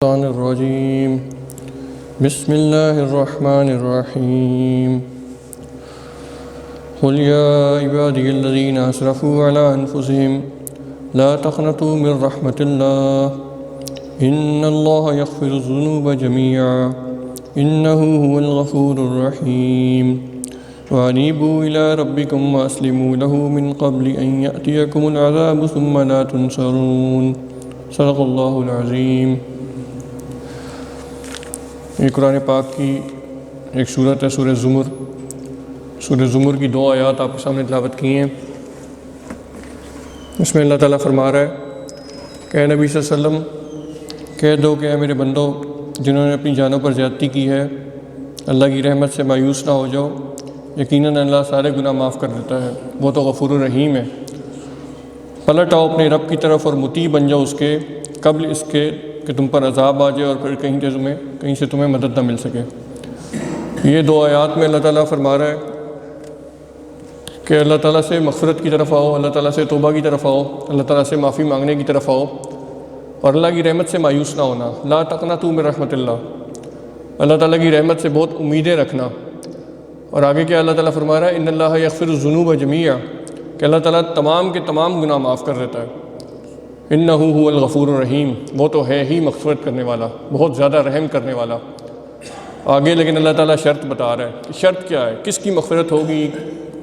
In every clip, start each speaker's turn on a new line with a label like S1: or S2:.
S1: الشيطان الرجيم بسم الله الرحمن الرحيم قل يا عبادي الذين أسرفوا على أنفسهم لا تقنطوا من رحمة الله إن الله يغفر الذنوب جميعا إنه هو الغفور الرحيم وأنيبوا إلى ربكم وأسلموا له من قبل أن يأتيكم العذاب ثم لا تنصرون صدق الله العظيم۔ یہ قرآن پاک کی ایک صورت ہے، سورہ زمر کی 2 آیات آپ کے سامنے تلاوت کی ہیں۔ اس میں اللہ تعالیٰ فرما رہا ہے کہ اے نبی صلی اللہ علیہ وسلم کہہ دو کہ اے میرے بندو جنہوں نے اپنی جانوں پر زیادتی کی ہے، اللہ کی رحمت سے مایوس نہ ہو جاؤ، یقیناً اللہ سارے گناہ معاف کر دیتا ہے، وہ تو غفور الرحیم ہے۔ پلٹ آؤ اپنے رب کی طرف اور مطیع بن جاؤ اس کے قبل اس کے کہ تم پر عذاب آ جائے اور پھر کہیں سے تمہیں مدد نہ مل سکے۔ یہ 2 آیات میں اللہ تعالیٰ فرما رہا ہے کہ اللہ تعالیٰ سے مغفرت کی طرف آؤ، اللہ تعالیٰ سے توبہ کی طرف آؤ، اللہ تعالیٰ سے معافی مانگنے کی طرف آؤ اور اللہ کی رحمت سے مایوس نہ ہونا۔ لا تقنطوا من رحمت اللہ تعالیٰ کی رحمت سے بہت امیدیں رکھنا۔ اور آگے کیا اللہ تعالیٰ فرما رہا ہے ان اللہ یغفر الذنوب جميعا، کہ اللہ تعالیٰ تمام کے تمام گناہ معاف کر دیتا ہے۔ انہ هو الغفور الرحیم، وہ تو ہے ہی مغفرت کرنے والا، بہت زیادہ رحم کرنے والا۔ آگے لیکن اللہ تعالیٰ شرط بتا رہا ہے کہ شرط کیا ہے، کس کی مغفرت ہوگی،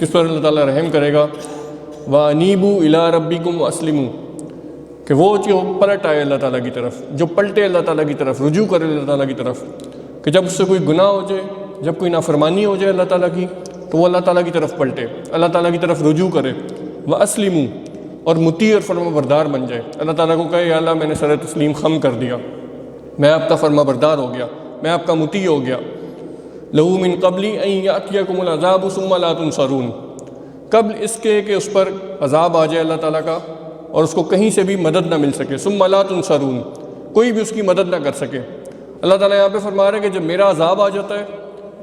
S1: کس پر اللہ تعالیٰ رحم کرے گا۔ وَأَنِيبُوا إِلَىٰ رَبِّكُمْ وَأَسْلِمُوا، کہ وہ جو پلٹ آئے اللہ تعالیٰ کی طرف، جو پلٹے اللہ تعالیٰ کی طرف، رجوع کرے اللہ تعالیٰ کی طرف، کہ جب اس سے کوئی گناہ ہو جائے، جب کوئی نافرمانی ہو جائے اللہ تعالیٰ کی، تو وہ اللہ تعالیٰ کی طرف پلٹے، اللہ تعالیٰ کی طرف رجوع کرے۔ وَأَسْلِمُوا، اور مطیع اور فرما بردار بن جائے، اللہ تعالیٰ کو کہے یا اللہ میں نے سر تسلیم خم کر دیا، میں آپ کا فرما بردار ہو گیا، میں آپ کا مطیع ہو گیا۔ لَهُ مِن قَبْلِ أَن يَأْتِيَكُمُ الْعَذَابُ ثُمَّ لَا تُنصَرُونَ، قبل اس کے کہ اس پر عذاب آ جائے اللہ تعالیٰ کا اور اس کو کہیں سے بھی مدد نہ مل سکے۔ ثُمَّ لَا تُنصَرُونَ، کوئی بھی اس کی مدد نہ کر سکے۔ اللہ تعالیٰ یہاں پہ فرما رہے ہیں کہ جب میرا عذاب آ جاتا ہے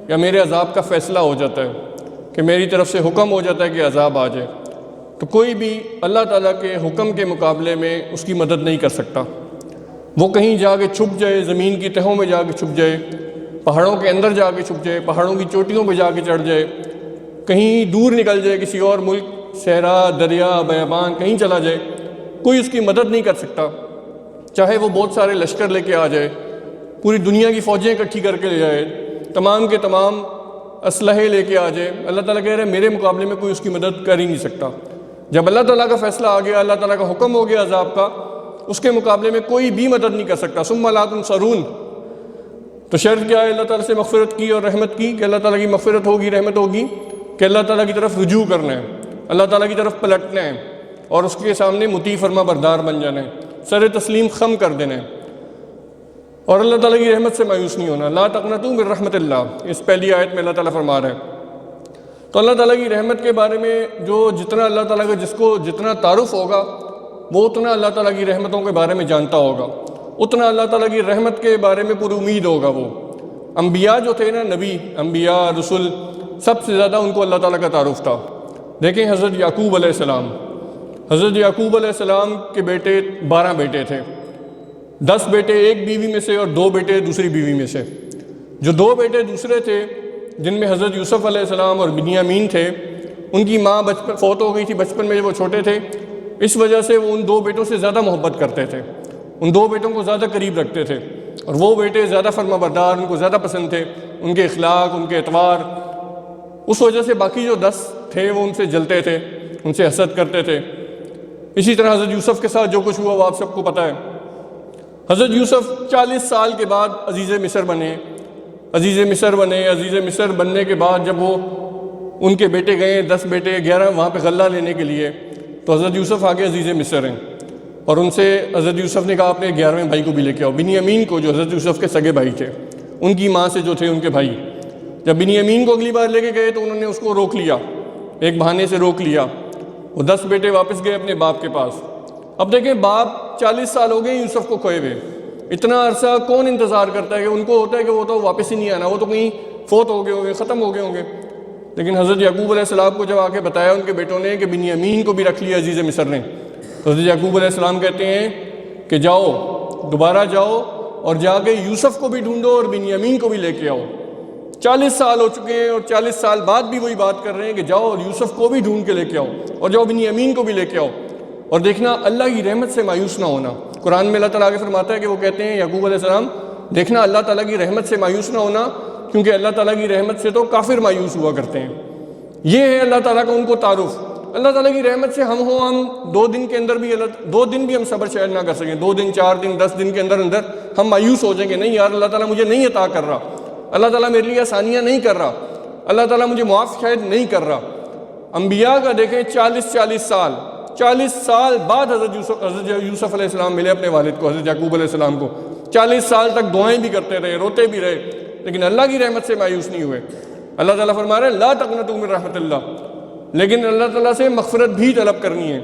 S1: یا میرے عذاب کا فیصلہ ہو جاتا ہے کہ میری طرف سے حکم ہو جاتا ہے کہ عذاب آ جائے، تو کوئی بھی اللہ تعالیٰ کے حکم کے مقابلے میں اس کی مدد نہیں کر سکتا۔ وہ کہیں جا کے چھپ جائے، زمین کی تہوں میں جا کے چھپ جائے، پہاڑوں کے اندر جا کے چھپ جائے، پہاڑوں کی چوٹیوں پہ جا کے چڑھ جائے، کہیں دور نکل جائے کسی اور ملک، صحرا، دریا، بیابان، کہیں چلا جائے، کوئی اس کی مدد نہیں کر سکتا۔ چاہے وہ بہت سارے لشکر لے کے آ جائے، پوری دنیا کی فوجیں اکٹھی کر کے لے جائے، تمام کے تمام اسلحے لے کے آ جائے، اللہ تعالیٰ کہہ رہے ہیں میرے مقابلے میں کوئی اس کی مدد کر ہی نہیں سکتا۔ جب اللہ تعالیٰ کا فیصلہ آ گیا، اللہ تعالیٰ کا حکم ہو گیا عذاب کا، اس کے مقابلے میں کوئی بھی مدد نہیں کر سکتا۔ ثم لا تنصرون، تو شرط کیا ہے اللہ تعالیٰ سے مغفرت کی اور رحمت کی، کہ اللہ تعالیٰ کی مغفرت ہوگی، رحمت ہوگی، کہ اللہ تعالیٰ کی طرف رجوع کرنا ہے، اللہ تعالیٰ کی طرف پلٹنا ہے اور اس کے سامنے مطیع فرما بردار بن جانا ہے، سر تسلیم خم کر دینا ہے اور اللہ تعالیٰ کی رحمت سے مایوس نہیں ہونا۔ لا تقنطوا من رحمت اللہ، اس پہلی آیت میں اللہ تعالیٰ فرما رہا ہے۔ تو اللہ تعالیٰ کی رحمت کے بارے میں جو جتنا اللہ تعالیٰ کا جس کو جتنا تعارف ہوگا وہ اتنا اللہ تعالیٰ کی رحمتوں کے بارے میں جانتا ہوگا، اتنا اللہ تعالیٰ کی رحمت کے بارے میں پر امید ہوگا۔ وہ انبیاء جو تھے نا، نبی، انبیاء، رسول، سب سے زیادہ ان کو اللہ تعالیٰ کا تعارف تھا۔ دیکھیں حضرت یعقوب علیہ السلام، حضرت یعقوب علیہ السلام کے بیٹے 12 بیٹے تھے، 10 بیٹے ایک بیوی میں سے اور 2 بیٹے دوسری بیوی میں سے۔ جو 2 بیٹے دوسرے تھے جن میں حضرت یوسف علیہ السلام اور بنیامین تھے، ان کی ماں فوت ہو گئی تھی بچپن میں جب وہ چھوٹے تھے، اس وجہ سے وہ ان 2 بیٹوں سے زیادہ محبت کرتے تھے، ان 2 بیٹوں کو زیادہ قریب رکھتے تھے، اور وہ بیٹے زیادہ فرما بردار، ان کو زیادہ پسند تھے، ان کے اخلاق، ان کے اعتبار، اس وجہ سے باقی جو 10 تھے وہ ان سے جلتے تھے، ان سے حسد کرتے تھے۔ اسی طرح حضرت یوسف کے ساتھ جو کچھ ہوا وہ آپ سب کو پتہ ہے۔ حضرت یوسف 40 سال کے بعد عزیز مصر بنے۔ عزیز مصر بننے کے بعد جب وہ ان کے بیٹے گئے 10 بیٹے 11 وہاں پہ غلہ لینے کے لیے، تو حضرت یوسف آگے عزیز مصر ہیں، اور ان سے حضرت یوسف نے کہا اپنے 11ویں بھائی کو بھی لے کے آؤ، بنیامین کو، جو حضرت یوسف کے سگے بھائی تھے، ان کی ماں سے جو تھے ان کے بھائی۔ جب بنیامین کو اگلی بار لے کے گئے تو انہوں نے اس کو روک لیا، ایک بہانے سے روک لیا، وہ 10 بیٹے واپس گئے اپنے باپ کے پاس۔ اب دیکھیں باپ 40 سال ہو گئے یوسف کو کھوئے ہوئے، اتنا عرصہ کون انتظار کرتا ہے کہ ان کو ہوتا ہے کہ وہ تو واپس ہی نہیں آنا، وہ تو کہیں فوت ہو گئے ہوں گے، ختم ہو گئے ہوں گے۔ لیکن حضرت یعقوب علیہ السلام کو جب آ کے بتایا ان کے بیٹوں نے کہ بنیامین کو بھی رکھ لیا عزیز مصر نے، تو حضرت یعقوب علیہ السلام کہتے ہیں کہ جاؤ، دوبارہ جاؤ اور جا کے یوسف کو بھی ڈھونڈو اور بنیامین کو بھی لے کے آؤ۔ 40 سال ہو چکے ہیں اور 40 سال بعد بھی وہی بات کر رہے ہیں کہ جاؤ اور یوسف کو بھی ڈھونڈ کے لے کے آؤ اور جاؤ بنیامین کو بھی لے کے آؤ۔ اور دیکھنا اللہ کی رحمت سے مایوس نہ ہونا۔ قرآن میں اللہ تعالیٰ آگے فرماتا ہے کہ وہ کہتے ہیں یعقوب علیہ السلام، دیکھنا اللہ تعالیٰ کی رحمت سے مایوس نہ ہونا، کیونکہ اللہ تعالیٰ کی رحمت سے تو کافر مایوس ہوا کرتے ہیں۔ یہ ہے اللہ تعالیٰ کا ان کو تعارف۔ اللہ تعالیٰ کی رحمت سے ہم 2 دن کے اندر بھی 2 دن بھی ہم صبر شاید نہ کر سکیں، 2 دن 4 دن 10 دن کے اندر ہم مایوس ہو جائیں کہ نہیں یار اللہ تعالیٰ مجھے نہیں عطا کر رہا، اللہ تعالیٰ میرے لیے آسانیاں نہیں کر رہا، اللہ تعالیٰ مجھے معاف شاید نہیں کر رہا۔ انبیاء کا دیکھیں 40 سال بعد حضرت یوسف علیہ السلام ملے اپنے والد کو، حضرت یعقوب علیہ السلام کو۔ 40 سال تک دعائیں بھی کرتے رہے، روتے بھی رہے، لیکن اللہ کی رحمت سے مایوس نہیں ہوئے۔ اللہ تعالیٰ فرما رہے ہیں لا تقنطوا من رحمت اللہ، لیکن اللہ تعالیٰ سے مغفرت بھی طلب کرنی ہے۔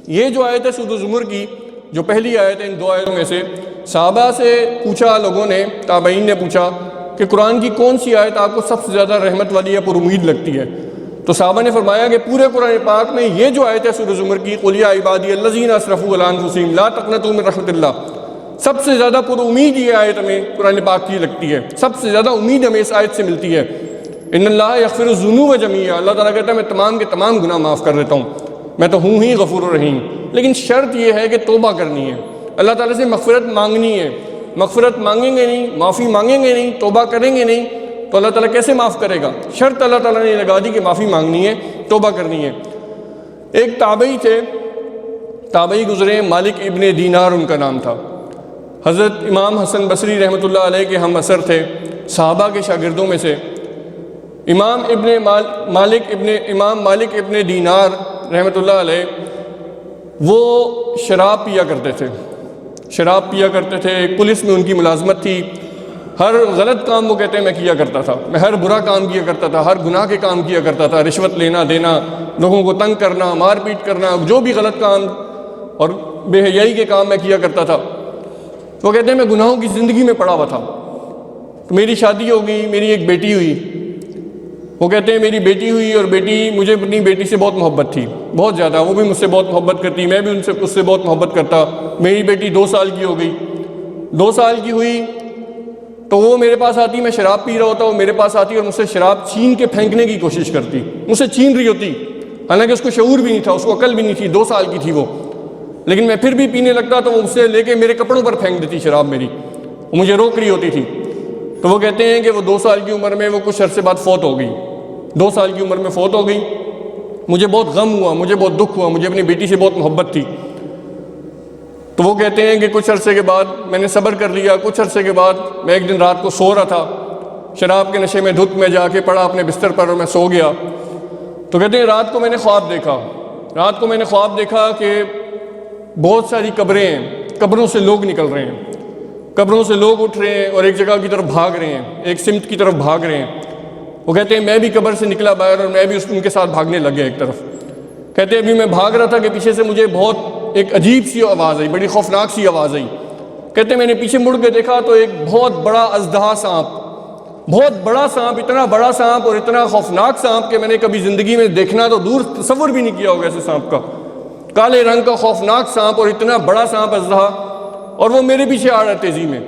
S1: یہ جو آیت ہے سورۃ الزمر کی، جو پہلی آیت ہے ان 2 آیتوں میں سے، صحابہ سے پوچھا لوگوں نے، تابعین نے پوچھا کہ قرآن کی کون سی آیت آپ کو سب سے زیادہ رحمت والی یا پر امید لگتی ہے؟ تو صحابہ نے فرمایا کہ پورے قرآن پاک میں یہ جو آیت ہے سورۃ الزمر کی، قل یا عبادی الذین اسرفوا علی انفسہم لا تقنطوا من رحمت اللہ، سب سے زیادہ پر امید یہ آیت ہمیں قرآن پاک کی لگتی ہے، سب سے زیادہ امید ہمیں اس آیت سے ملتی ہے۔ ان اللہ یغفر الذنوب جميعا، اللہ تعالیٰ کہتا ہے میں تمام کے تمام گناہ معاف کر دیتا ہوں، میں تو ہوں ہی غفور الرحیم، لیکن شرط یہ ہے کہ توبہ کرنی ہے، اللہ تعالیٰ سے مغفرت مانگنی ہے۔ مغفرت مانگیں گے نہیں، معافی مانگیں گے نہیں، توبہ کریں گے نہیں تو اللہ تعالیٰ کیسے معاف کرے گا؟ شرط اللہ تعالیٰ نے لگا دی کہ معافی مانگنی ہے، توبہ کرنی ہے۔ ایک تابعی تھے، تابعی گزرے، مالک ابن دینار ان کا نام تھا، حضرت امام حسن بصری رحمۃ اللہ علیہ کے ہم اثر تھے، صحابہ کے شاگردوں میں سے۔ امام مالک ابن دینار رحمۃ اللہ علیہ وہ شراب پیا کرتے تھے، شراب پیا کرتے تھے، پولیس میں ان کی ملازمت تھی، ہر غلط کام وہ کہتے ہیں میں کیا کرتا تھا، میں ہر برا کام کیا کرتا تھا، ہر گناہ کے کام کیا کرتا تھا، رشوت لینا دینا، لوگوں کو تنگ کرنا، مار پیٹ کرنا، جو بھی غلط کام اور بے حیائی کے کام میں کیا کرتا تھا۔ وہ کہتے ہیں میں گناہوں کی زندگی میں پڑا ہوا تھا۔ تو میری شادی ہو گئی، میری ایک بیٹی ہوئی، وہ کہتے ہیں میری بیٹی ہوئی اور مجھے اپنی بیٹی سے بہت محبت تھی، بہت زیادہ، وہ بھی مجھ سے بہت محبت کرتی، میں بھی اس سے بہت محبت کرتا۔ میری بیٹی 2 سال کی ہو گئی، 2 سال کی ہوئی تو وہ میرے پاس آتی، میں شراب پی رہا ہوتا، وہ میرے پاس آتی اور مجھ سے شراب چھین کے پھینکنے کی کوشش کرتی، مجھ سے چھین رہی ہوتی، حالانکہ اس کو شعور بھی نہیں تھا، اس کو عقل بھی نہیں تھی، 2 سال کی تھی وہ، لیکن میں پھر بھی پینے لگتا تو وہ مجھ سے لے کے میرے کپڑوں پر پھینک دیتی شراب میری، وہ مجھے روک رہی ہوتی تھی۔ تو وہ کہتے ہیں کہ وہ 2 سال کی عمر میں وہ کچھ عرصے بعد فوت ہو گئی، 2 سال کی عمر میں فوت ہو گئی۔ مجھے بہت غم ہوا، مجھے بہت دکھ ہوا، مجھے اپنی بیٹی سے بہت محبت تھی۔ تو وہ کہتے ہیں کہ کچھ عرصے کے بعد میں نے صبر کر لیا، کچھ عرصے کے بعد میں ایک دن رات کو سو رہا تھا، شراب کے نشے میں دھت میں جا کے پڑا اپنے بستر پر اور میں سو گیا۔ تو کہتے ہیں رات کو میں نے خواب دیکھا کہ بہت ساری قبریں ہیں، قبروں سے لوگ نکل رہے ہیں، قبروں سے لوگ اٹھ رہے ہیں اور ایک جگہ کی طرف بھاگ رہے ہیں، ایک سمت کی طرف بھاگ رہے ہیں۔ وہ کہتے ہیں میں بھی قبر سے نکلا باہر اور میں بھی ان کے ساتھ بھاگنے لگ گیا ایک طرف۔ کہتے ہیں ابھی میں بھاگ رہا تھا کہ پیچھے سے مجھے بہت ایک عجیب سی آواز آئی، بڑی خوفناک سی آواز آئی۔ کہتے ہیں میں نے پیچھے مڑ کے دیکھا تو ایک بہت بڑا اژدہا سانپ، بہت بڑا سانپ، اتنا بڑا سانپ اور اتنا خوفناک سانپ کہ میں نے کبھی زندگی میں دیکھنا تو دور تصور بھی نہیں کیا ہوگا ایسے سانپ کا، کالے رنگ کا خوفناک سانپ اور اتنا بڑا سانپ اژدہا، اور وہ میرے پیچھے آ رہا ہے تیزی میں۔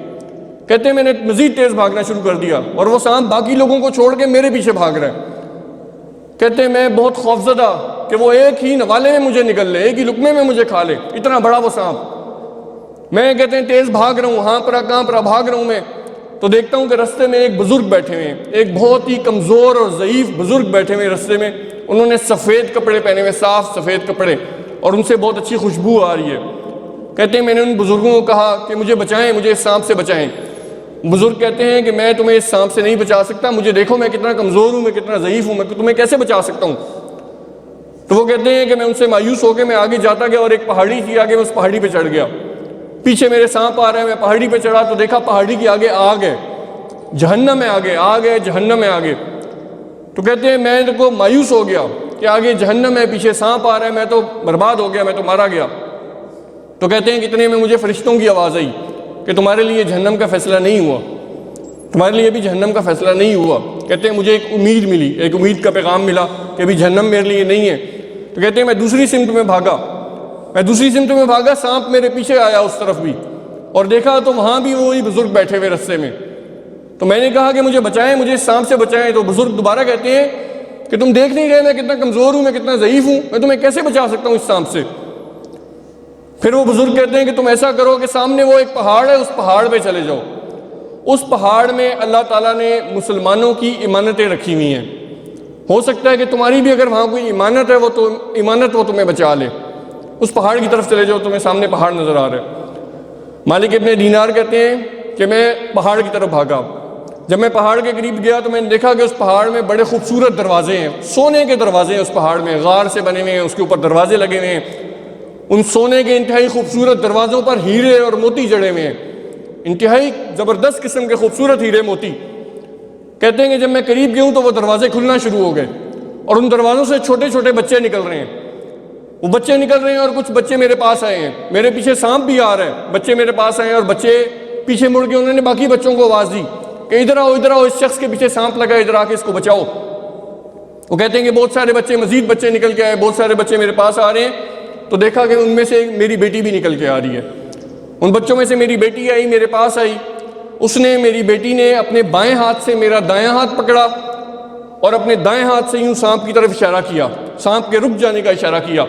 S1: کہتے ہیں میں نے مزید تیز بھاگنا شروع کر دیا اور وہ سانپ باقی لوگوں کو چھوڑ کے میرے پیچھے بھاگ رہا ہے۔ کہتے ہیں میں بہت خوفزدہ کہ وہ ایک ہی نوالے میں مجھے نگل لے، ایک ہی لقمے میں مجھے کھا لے، اتنا بڑا وہ سانپ۔ میں کہتے ہیں تیز بھاگ رہا ہوں، ہاں پرا کہاں پرا بھاگ رہا ہوں میں، تو دیکھتا ہوں کہ رستے میں ایک بزرگ بیٹھے ہوئے ہیں، ایک بہت ہی کمزور اور ضعیف بزرگ بیٹھے ہوئے رستے میں۔ انہوں نے سفید کپڑے پہنے ہوئے، صاف سفید کپڑے، اور ان سے بہت اچھی خوشبو آ رہی ہے۔ کہتے ہیں میں نے ان بزرگوں کو کہا کہ مجھے بچائیں، مجھے اس سانپ سے بچائیں۔ بزرگ کہتے ہیں کہ میں تمہیں اس سانپ سے نہیں بچا سکتا، مجھے دیکھو میں کتنا کمزور ہوں، میں کتنا ضعیف ہوں، میں تمہیں کیسے بچا سکتا ہوں۔ تو وہ کہتے ہیں کہ میں ان سے مایوس ہو کے میں آگے جاتا گیا اور ایک پہاڑی تھی آگے، میں اس پہاڑی پہ چڑھ گیا، پیچھے میرے سانپ آ رہے ہیں، میں پہاڑی پہ چڑھا تو دیکھا پہاڑی کی آگے آگ ہے، جہنم ہے، آگ ہے، جہنم ہے آگے۔ تو کہتے ہیں میں کو مایوس ہو گیا کہ آگے جہنم ہے، پیچھے سانپ آ رہا ہے، میں تو برباد ہو گیا، میں تو مارا گیا۔ تو کہتے ہیں کتنے میں مجھے فرشتوں کی آواز آئی کہ تمہارے لیے جہنم کا فیصلہ نہیں ہوا، تمہارے لیے بھی جہنم کا فیصلہ نہیں ہوا۔ کہتے ہیں مجھے ایک امید ملی، ایک امید کا پیغام ملا کہ ابھی جہنم میرے لیے نہیں ہے۔ تو کہتے ہیں میں دوسری سمت میں بھاگا، سانپ میرے پیچھے آیا اس طرف بھی، اور دیکھا تو وہاں بھی وہی بزرگ بیٹھے ہوئے رستے میں. تو میں نے کہا کہ مجھے بچائیں، مجھے اس سانپ سے بچائیں. تو بزرگ دوبارہ کہتے ہیں کہ تم دیکھ نہیں رہے میں کتنا کمزور ہوں، میں کتنا ضعیف ہوں، میں تمہیں کیسے بچا سکتا ہوں اس سانپ سے. پھر وہ بزرگ کہتے ہیں کہ تم ایسا کرو کہ سامنے وہ ایک پہاڑ ہے، اس پہاڑ پہ چلے جاؤ. اس پہاڑ میں اللہ تعالیٰ نے مسلمانوں کی امانتیں رکھی ہوئی ہیں. ہو سکتا ہے کہ تمہاری بھی اگر وہاں کوئی امانت ہے وہ تمہیں بچا لے. اس پہاڑ کی طرف چلے جاؤ، تمہیں سامنے پہاڑ نظر آ رہا ہے. مالک ابن دینار کہتے ہیں کہ میں پہاڑ کی طرف بھاگا. جب میں پہاڑ کے قریب گیا تو میں نے دیکھا کہ اس پہاڑ میں بڑے خوبصورت دروازے ہیں، سونے کے دروازے ہیں. اس پہاڑ میں غار سے بنے ہوئے ہیں، اس کے اوپر دروازے لگے ہوئے ہیں. ان سونے کے انتہائی خوبصورت دروازوں پر ہیرے اور موتی جڑے ہوئے ہیں، انتہائی زبردست قسم کے خوبصورت ہیرے موتی. کہتے ہیں کہ جب میں قریب گیا ہوں تو وہ دروازے کھلنا شروع ہو گئے اور ان دروازوں سے چھوٹے چھوٹے بچے نکل رہے ہیں. وہ بچے نکل رہے ہیں اور کچھ بچے میرے پاس آئے ہیں. میرے پیچھے سانپ بھی آ رہا ہے. بچے میرے پاس آئے ہیں اور بچے پیچھے مڑ کے انہوں نے باقی بچوں کو آواز دی کہ ادھر آؤ، اس شخص کے پیچھے سانپ لگا ہے، ادھر آ کے اس کو بچاؤ. وہ کہتے ہیں کہ بہت سارے بچے، مزید بچے نکل کے آئے، بہت سارے بچے میرے پاس آ رہے ہیں. تو دیکھا کہ ان میں سے میری بیٹی بھی نکل کے آ رہی ہے. ان بچوں میں سے میری بیٹی آئی، میرے پاس آئی. میری بیٹی نے اپنے بائیں ہاتھ سے میرا دایاں ہاتھ پکڑا اور اپنے دائیں ہاتھ سے یوں سانپ کی طرف اشارہ کیا، سانپ کے رک جانے کا اشارہ کیا.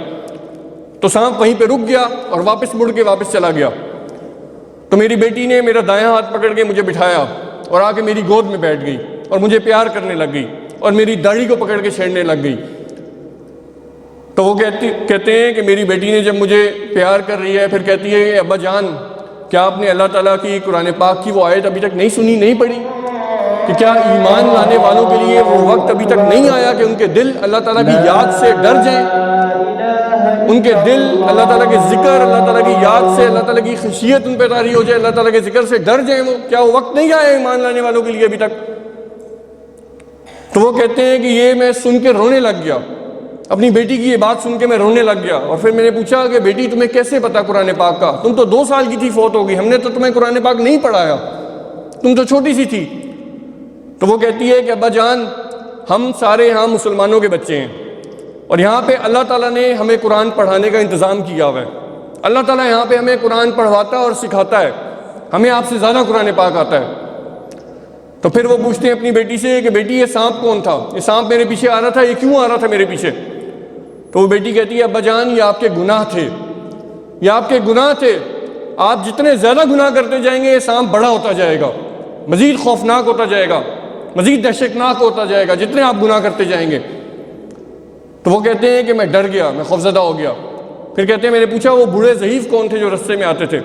S1: تو سانپ وہیں پہ رک گیا اور واپس مڑ کے واپس چلا گیا. تو میری بیٹی نے میرا دایاں ہاتھ پکڑ کے مجھے بٹھایا اور آ کے میری گود میں بیٹھ گئی اور مجھے پیار کرنے لگ گئی اور میری داڑھی کو پکڑ کے چھیڑنے لگ گئی. تو وہ کہتے ہیں کہ میری بیٹی نے جب مجھے پیار کر رہی ہے پھر کہتی ہے کہ ابا جان کیا آپ نے اللہ تعالیٰ کی قرآن پاک کی وہ آیت ابھی تک نہیں سنی، نہیں پڑھی کہ کیا ایمان لانے والوں کے لیے وہ وقت ابھی تک نہیں آیا کہ ان کے دل اللہ تعالیٰ کی یاد سے ڈر جائیں، ان کے دل اللہ تعالیٰ کے ذکر، اللہ تعالیٰ کی یاد سے، اللہ تعالیٰ کی خشیت ان پہ طاری ہو جائے، اللہ تعالیٰ کے ذکر سے ڈر جائیں. وہ کیا وہ وقت نہیں آیا ایمان لانے والوں کے لیے ابھی تک؟ تو وہ کہتے ہیں کہ یہ میں سن کے رونے لگ گیا، اپنی بیٹی کی یہ بات سن کے میں رونے لگ گیا. اور پھر میں نے پوچھا کہ بیٹی تمہیں کیسے پتا قرآن پاک کا؟ تم تو 2 سال کی تھی فوت ہو گئی، ہم نے تو تمہیں قرآن پاک نہیں پڑھایا، تم تو چھوٹی سی تھی. تو وہ کہتی ہے کہ ابا جان ہم سارے یہاں مسلمانوں کے بچے ہیں اور یہاں پہ اللہ تعالیٰ نے ہمیں قرآن پڑھانے کا انتظام کیا ہوا ہے. اللہ تعالیٰ یہاں پہ ہمیں قرآن پڑھواتا اور سکھاتا ہے، ہمیں آپ سے زیادہ قرآن پاک آتا ہے. تو پھر وہ پوچھتے ہیں اپنی بیٹی سے کہ بیٹی یہ سانپ کون تھا؟ یہ سانپ میرے پیچھے آ رہا تھا، یہ کیوں آ رہا تھا میرے پیچھے؟ تو وہ بیٹی کہتی ہے ابا جان یہ آپ کے گناہ تھے، یہ آپ کے گناہ تھے. آپ جتنے زیادہ گناہ کرتے جائیں گے یہ سانپ بڑا ہوتا جائے گا، مزید خوفناک ہوتا جائے گا، مزید دہشتناک ہوتا جائے گا جتنے آپ گناہ کرتے جائیں گے. تو وہ کہتے ہیں کہ میں ڈر گیا، میں خوفزدہ ہو گیا. پھر کہتے ہیں میں نے پوچھا وہ بوڑھے ضعیف کون تھے جو رستے میں آتے تھے،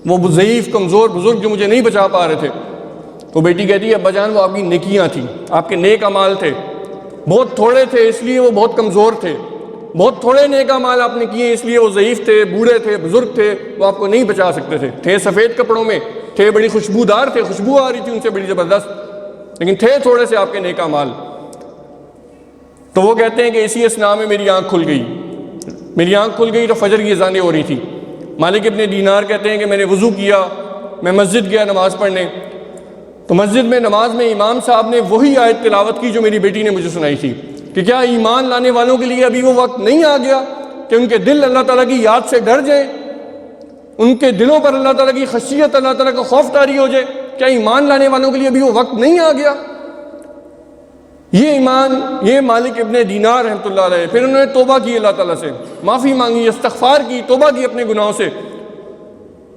S1: وہ ضعیف کمزور بزرگ جو مجھے نہیں بچا پا رہے تھے؟ تو بیٹی کہتی ہے ابا جان وہ آپ کی نیکیاں تھیں، آپ کے نیک اعمال تھے، بہت تھوڑے تھے اس لیے وہ بہت کمزور تھے، بہت تھوڑے نیک اعمال آپ نے کیے اس لیے وہ ضعیف تھے، بوڑھے تھے، بزرگ تھے، وہ آپ کو نہیں بچا سکتے تھے. تھے سفید کپڑوں میں، تھے بڑی خوشبودار تھے، خوشبو آ رہی تھی ان سے بڑی زبردست، لیکن تھے تھوڑے سے آپ کے نیک اعمال. تو وہ کہتے ہیں کہ اسی اسنا میں میری آنکھ کھل گئی، میری آنکھ کھل گئی تو فجر کی اذانیں ہو رہی تھی. مالک ابن دینار کہتے ہیں کہ میں نے وضو کیا، میں مسجد گیا نماز پڑھنے. تو مسجد میں نماز میں امام صاحب نے وہی آیت تلاوت کی جو میری بیٹی نے مجھے سنائی تھی کہ کیا ایمان لانے والوں کے لیے ابھی وہ وقت نہیں آ گیا کہ ان کے دل اللہ تعالیٰ کی یاد سے ڈر جائیں، ان کے دلوں پر اللہ تعالیٰ کی خشیت، اللہ تعالیٰ کا خوف طاری ہو جائے؟ کیا ایمان لانے والوں کے لیے ابھی وہ وقت نہیں آ گیا؟ یہ ایمان، یہ مالک ابن دینار رحمۃ اللہ علیہ. پھر انہوں نے توبہ کی، اللہ تعالیٰ سے معافی مانگی، استغفار کی، توبہ کی اپنے گناہوں سے،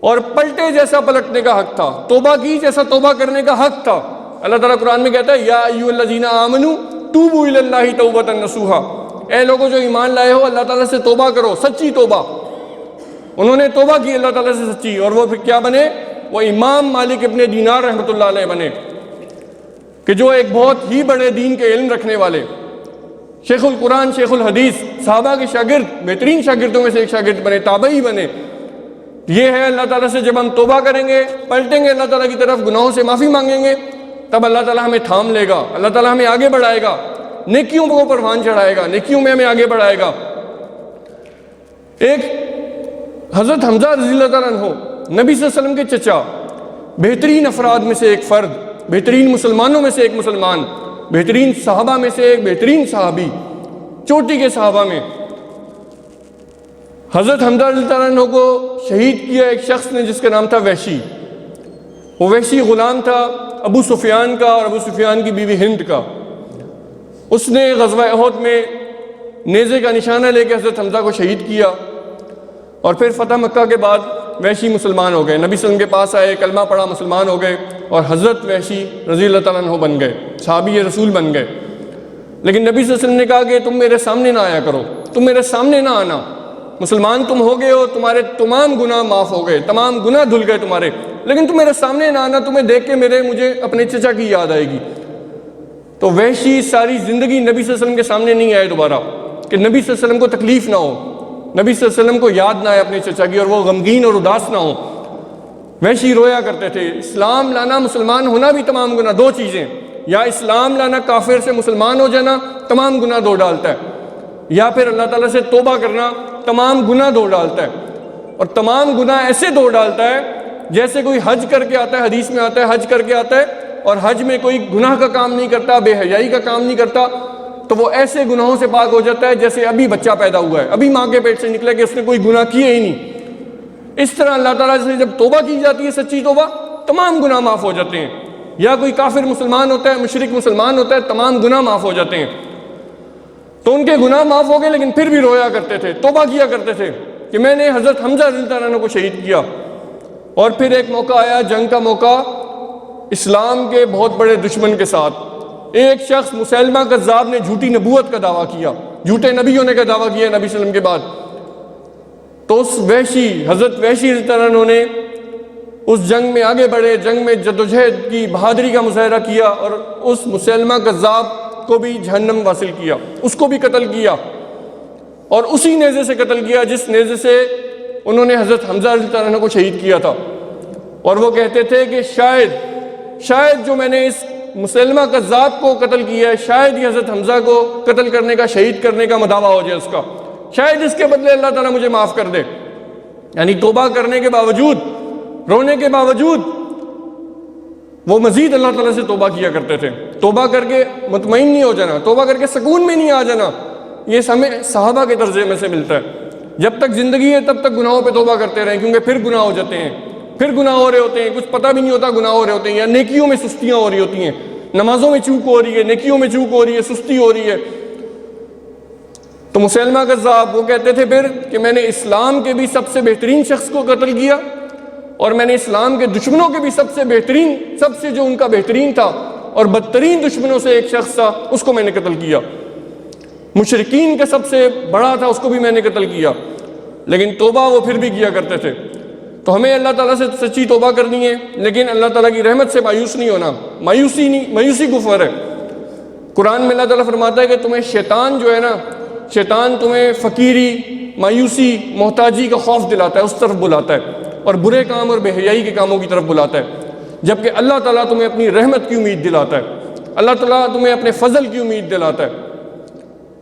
S1: اور پلٹے جیسا پلٹنے کا حق تھا، توبہ کی جیسا توبہ کرنے کا حق تھا. اللہ تعالیٰ قرآن میں کہتا ہے یا ایھا الذین آمنوا توبوا الی اللہ توبۃ نصوحا، اے لوگوں جو ایمان لائے ہو اللہ تعالیٰ سے توبہ کرو، سچی توبہ. انہوں نے توبہ کی اللہ تعالیٰ سے سچی، اور وہ پھر کیا بنے؟ وہ امام مالک ابن دینار رحمۃ اللہ علیہ بنے، کہ جو ایک بہت ہی بڑے دین کے علم رکھنے والے، شیخ القرآن، شیخ الحدیث، صحابہ کے شاگرد، بہترین شاگردوں میں سے ایک شاگرد بنے، تابعی بنے. یہ ہے اللہ تعالیٰ سے جب ہم توبہ کریں گے، پلٹیں گے اللہ تعالیٰ کی طرف، گناہوں سے معافی مانگیں گے، تب اللہ تعالیٰ ہمیں تھام لے گا، اللہ تعالیٰ ہمیں آگے بڑھائے گا، نیکیوں کو پروان چڑھائے گا، نیکیوں میں ہمیں آگے بڑھائے گا. ایک حضرت حمزہ رضی اللہ تعالیٰ عنہ، نبی صلی اللہ علیہ وسلم کے چچا، بہترین افراد میں سے ایک فرد، بہترین مسلمانوں میں سے ایک مسلمان، بہترین صحابہ میں سے ایک بہترین صحابی، چوٹی کے صحابہ میں. حضرت حمزہ رضی اللہ عنہ کو شہید کیا ایک شخص نے جس کا نام تھا وحشی. وہ وحشی غلام تھا ابو سفیان کا اور ابو سفیان کی بیوی ہند کا. اس نے غزوہ احد میں نیزے کا نشانہ لے کے حضرت حمزہ کو شہید کیا. اور پھر فتح مکہ کے بعد وحشی مسلمان ہو گئے, نبی صلی اللہ علیہ وسلم کے پاس آئے, کلمہ پڑھا, مسلمان ہو گئے اور حضرت وحشی رضی اللہ تعالیٰ عنہ بن گئے, صحابی رسول بن گئے. لیکن نبی صلی اللہ علیہ وسلم نے کہا کہ تم میرے سامنے نہ آیا کرو, تم میرے سامنے نہ آنا. مسلمان تم ہو گئے ہو, تمہارے تمام گناہ معاف ہو گئے, تمام گناہ دھل گئے تمہارے, لیکن تم میرے سامنے نہ آنا, تمہیں دیکھ کے مجھے اپنے چچا کی یاد آئے گی. تو وحشی ساری زندگی نبی صلی اللہ علیہ وسلم کے سامنے نہیں آئے دوبارہ, کہ نبی صلی اللہ علیہ وسلم کو تکلیف نہ ہو, نبی صلی اللہ علیہ وسلم کو یاد نہ آئے اپنے چچا کی, اور وہ غمگین اور اداس نہ ہو. وحشی رویا کرتے تھے. اسلام لانا, مسلمان ہونا بھی تمام گناہ, دو چیزیں, یا اسلام لانا, کافر سے مسلمان ہو جانا تمام گناہ دھو ڈالتا ہے, یا پھر اللہ تعالیٰ سے توبہ کرنا تمام گناہ دھو ڈالتا ہے. اور تمام گناہ ایسے دھو ڈالتا ہے جیسے کوئی حج کر کے آتا ہے, حدیث میں آتا ہے حج کر کے آتا ہے اور حج میں کوئی گناہ کا کام نہیں کرتا, بے حیائی کا کام نہیں کرتا, تو وہ ایسے گناہوں سے پاک ہو جاتا ہے جیسے ابھی بچہ پیدا ہوا ہے, ابھی ماں کے پیٹ سے نکلا کہ اس نے کوئی گناہ کیے ہی نہیں. اس طرح اللہ تعالیٰ سے جب توبہ کی جاتی ہے, سچی توبہ, تمام گناہ معاف ہو جاتے ہیں. یا کوئی کافر مسلمان ہوتا ہے, مشرک مسلمان ہوتا ہے, تمام گناہ معاف ہو جاتے ہیں. تو ان کے گناہ معاف ہو گئے, لیکن پھر بھی رویا کرتے تھے, توبہ کیا کرتے تھے کہ میں نے حضرت حمزہ رضی اللہ عنہ کو شہید کیا. اور پھر ایک موقع آیا, جنگ کا موقع, اسلام کے بہت بڑے دشمن کے ساتھ. ایک شخص مسیلمہ کذاب نے جھوٹی نبوت کا دعویٰ کیا, جھوٹے نبی ہونے کا دعویٰ کیا نبی صلی اللہ علیہ وسلم کے بعد. تو اس وحشی, حضرت وحشی رضی اللہ عنہ نے اس جنگ میں آگے بڑھے, جنگ میں جدوجہد کی, بہادری کا مظاہرہ کیا اور اس مسیلمہ کذاب کو بھی جہنم واصل کیا, اس کو بھی قتل کیا, اور اسی نیزے سے قتل کیا جس نیزے سے انہوں نے حضرت حمزہ رضی اللہ عنہ کو شہید کیا تھا. اور وہ کہتے تھے کہ شاید جو میں نے اس مسلمہ کذاب کو قتل کیا ہے, شاید یہ حضرت حمزہ کو قتل کرنے کا, شہید کرنے کا مداوع ہو جائے اس کا, شاید اس کے بدلے اللہ تعالیٰ مجھے معاف کر دے. یعنی توبہ کرنے کے باوجود, رونے کے باوجود وہ مزید اللہ تعالیٰ سے توبہ کیا کرتے تھے. توبہ کر کے مطمئن نہیں ہو جانا, توبہ کر کے سکون میں نہیں آ جانا, یہ ہمیں صحابہ کے طرز میں سے ملتا ہے. جب تک زندگی ہے تب تک گناہوں پہ توبہ کرتے رہیں, کیونکہ پھر گناہ ہو جاتے ہیں, پھر گناہ ہو رہے ہوتے ہیں, کچھ پتہ بھی نہیں ہوتا گناہ ہو رہے ہوتے ہیں, یا نیکیوں میں سستیاں ہو رہی ہوتی ہیں, نمازوں میں چوک ہو رہی ہے, نیکیوں میں چوک ہو رہی ہے, سستی ہو رہی ہے. تو مسیلمہ کذاب وہ کہتے تھے پھر کہ میں نے اسلام کے بھی سب سے بہترین شخص کو قتل کیا, اور میں نے اسلام کے دشمنوں کے بھی سب سے بہترین, سب سے جو ان کا بہترین تھا اور بدترین دشمنوں سے ایک شخص تھا, اس کو میں نے قتل کیا. مشرکین کا سب سے بڑا تھا, اس کو بھی میں نے قتل کیا. لیکن توبہ وہ پھر بھی کیا کرتے تھے. تو ہمیں اللہ تعالیٰ سے سچی توبہ کرنی ہے, لیکن اللہ تعالیٰ کی رحمت سے مایوس نہیں ہونا. مایوسی کفر ہے. قرآن میں اللہ تعالیٰ فرماتا ہے کہ تمہیں شیطان جو ہے نا, شیطان تمہیں فقیری, مایوسی, محتاجی کا خوف دلاتا ہے, اس طرف بلاتا ہے, اور برے کام اور بے حیائی کے کاموں کی طرف بلاتا ہے. جبکہ اللہ تعالیٰ تمہیں اپنی رحمت کی امید دلاتا ہے, اللہ تعالیٰ تمہیں اپنے فضل کی امید دلاتا ہے.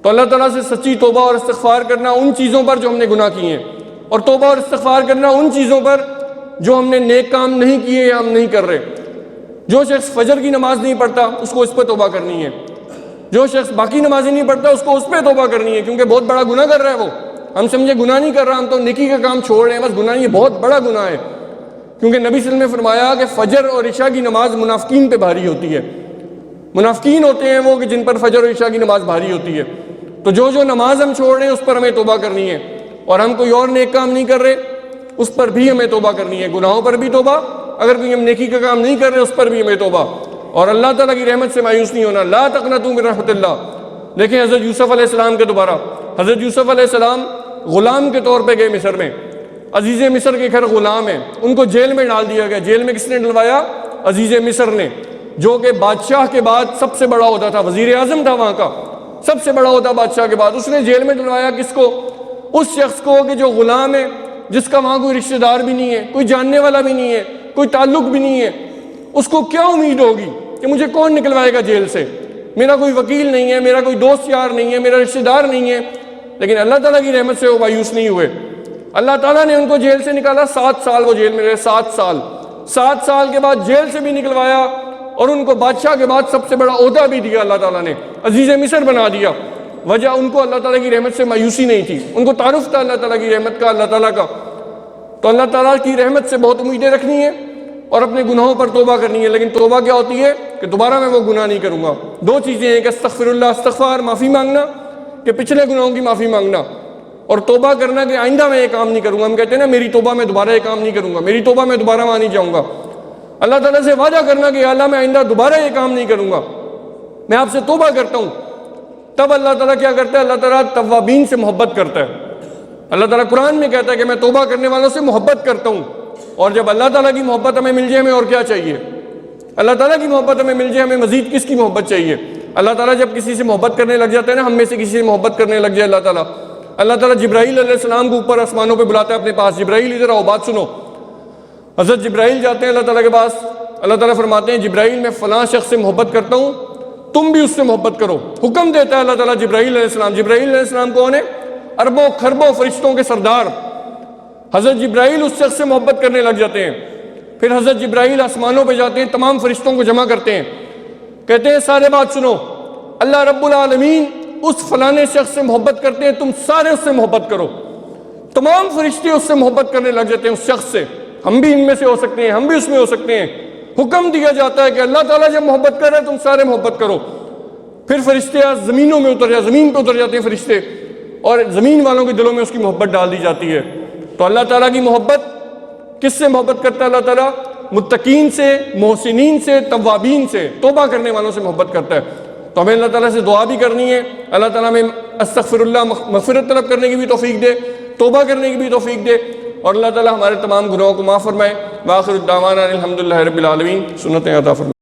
S1: تو اللہ تعالیٰ سے سچی توبہ اور استغفار کرنا ان چیزوں پر جو ہم نے گناہ کیے ہیں, اور توبہ اور استغفار کرنا ان چیزوں پر جو ہم نے نیک کام نہیں کیے یا ہم نہیں کر رہے. جو شخص فجر کی نماز نہیں پڑھتا اس کو اس پہ توبہ کرنی ہے, جو شخص باقی نمازیں نہیں پڑھتا اس کو اس پہ توبہ کرنی ہے, کیونکہ بہت بڑا گناہ کر رہا ہے وہ. ہم سمجھے گناہ نہیں کر رہا, ہم تو نیکی کا کام چھوڑ رہے ہیں, بس گناہ نہیں, بہت بڑا گناہ ہے. کیونکہ نبی صلی اللہ علیہ وسلم نے فرمایا کہ فجر اور عشاء کی نماز منافقین پہ بھاری ہوتی ہے. منافقین ہوتے ہیں وہ کہ جن پر فجر اور عشاء کی نماز بھاری ہوتی ہے. تو جو نماز ہم چھوڑ رہے ہیں اس پر ہمیں توبہ کرنی ہے, اور ہم کوئی اور نیک کام نہیں کر رہے اس پر بھی ہمیں توبہ کرنی ہے. گناہوں پر بھی توبہ, اگر کوئی ہم نیکی کا کام نہیں کر رہے اس پر بھی ہمیں توبہ, اور اللہ تعالیٰ کی رحمت سے مایوس نہیں ہونا. لا تقنطوا من رحمت اللہ. دیکھیں حضرت یوسف علیہ السلام کے دوبارہ, حضرت یوسف علیہ السلام غلام کے طور پہ گئے مصر میں. عزیز مصر کے گھر غلام ہیں, ان کو جیل میں ڈال دیا گیا. جیل میں کس نے ڈلوایا؟ عزیز مصر نے, جو کہ بادشاہ کے بعد سب سے بڑا عہدہ تھا, وزیر اعظم تھا وہاں کا, سب سے بڑا عہدہ بادشاہ کے بعد. اس نے جیل میں ڈلوایا کس کو؟ اس شخص کو کہ جو غلام ہے, جس کا وہاں کوئی رشتہ دار بھی نہیں ہے, کوئی جاننے والا بھی نہیں ہے, کوئی تعلق بھی نہیں ہے. اس کو کیا امید ہوگی کہ مجھے کون نکلوائے گا جیل سے؟ میرا کوئی وکیل نہیں ہے, میرا کوئی دوست یار نہیں ہے, میرا رشتہ دار نہیں ہے. لیکن اللہ تعالیٰ کی رحمت سے وہ مایوس نہیں ہوئے. اللہ تعالیٰ نے ان کو جیل سے نکالا. 7 سال وہ جیل میں رہے, 7 سال کے بعد جیل سے بھی نکلوایا, اور ان کو بادشاہ کے بعد سب سے بڑا عہدہ بھی دیا اللہ تعالیٰ نے, عزیز مصر بنا دیا. وجہ ان کو اللہ تعالیٰ کی رحمت سے مایوسی نہیں تھی، ان کو تعارف تھا اللہ تعالیٰ کی رحمت کا، اللہ تعالیٰ کا. تو اللہ تعالیٰ کی رحمت سے بہت امیدیں رکھنی ہے اور اپنے گناہوں پر توبہ کرنی ہے. لیکن توبہ کیا ہوتی ہے کہ دوبارہ میں وہ گناہ نہیں کروں گا. دو چیزیں ہیں کہ استغفر اللہ، استغفار معافی مانگنا، کہ پچھلے گناہوں کی معافی مانگنا، اور توبہ کرنا کہ آئندہ میں یہ کام نہیں کروں گا. ہم کہتے ہیں نا میری توبہ میں دوبارہ یہ کام نہیں کروں گا، میری توبہ میں دوبارہ وہاں نہیں جاؤں گا. اللہ تعالیٰ سے وعدہ کرنا کہ یا اللہ میں آئندہ دوبارہ یہ کام نہیں کروں گا، میں آپ سے توبہ کرتا ہوں. تب اللہ تعالیٰ کیا کرتا ہے؟ اللہ تعالیٰ توابین سے محبت کرتا ہے. اللہ تعالیٰ قرآن میں کہتا ہے کہ میں توبہ کرنے والوں سے محبت کرتا ہوں. اور جب اللہ تعالیٰ کی محبت ہمیں مل جائے ہمیں اور کیا چاہیے؟ اللہ تعالیٰ کی محبت ہمیں مل جائے ہمیں مزید کس کی محبت چاہیے؟ اللہ تعالیٰ جب کسی سے محبت کرنے لگ جاتا ہے نا، ہم میں سے کسی سے محبت کرنے لگ جائے اللہ تعالیٰ جبرائیل علیہ السلام کو اوپر آسمانوں پہ بلاتا ہے اپنے پاس. جبرائیل ادھر آؤ، بات سنو. حضرت جبرائیل جاتے ہیں اللہ تعالیٰ کے پاس. اللہ تعالیٰ فرماتے ہیں جبرائیل میں فلاں شخص سے محبت کرتا ہوں، تم بھی اس سے محبت کرو. حکم دیتا ہے اللہ تعالیٰ جبرائیل علیہ السلام. جبرائیل علیہ السلام کون ہے؟ اربوں کھربوں فرشتوں کے سردار. حضرت جبرائیل اس شخص سے محبت کرنے لگ جاتے ہیں. پھر حضرت جبرائیل آسمانوں پہ جاتے ہیں، تمام فرشتوں کو جمع کرتے ہیں، کہتے ہیں سارے بات سنو، اللہ رب العالمین اس فلانے شخص سے محبت کرتے ہیں، تم سارے اس سے محبت کرو. تمام فرشتے اس سے محبت کرنے لگ جاتے ہیں، اس شخص سے. ہم بھی ان میں سے ہو سکتے ہیں، ہم بھی اس میں ہو سکتے ہیں. حکم دیا جاتا ہے کہ اللہ تعالیٰ جب محبت کر رہے ہیں تم سارے محبت کرو. پھر فرشتے زمینوں میں زمین پہ اتر جاتے ہیں فرشتے، اور زمین والوں کے دلوں میں اس کی محبت ڈال دی جاتی ہے. تو اللہ تعالیٰ کی محبت کس سے محبت کرتا ہے؟ اللہ تعالیٰ متقین سے، محسنین سے، توابین سے، توبہ کرنے والوں سے محبت کرتا ہے. تو ہمیں اللہ تعالیٰ سے دعا بھی کرنی ہے، اللہ تعالیٰ ہمیں استغفر اللہ مغفرت طلب کرنے کی بھی توفیق دے، توبہ کرنے کی بھی توفیق دے، اور اللہ تعالیٰ ہمارے تمام گناہوں کو معاف فرمائے. وآخر الدعوانا الحمدللہ رب العالمین. سنتیں عطا فرمائے.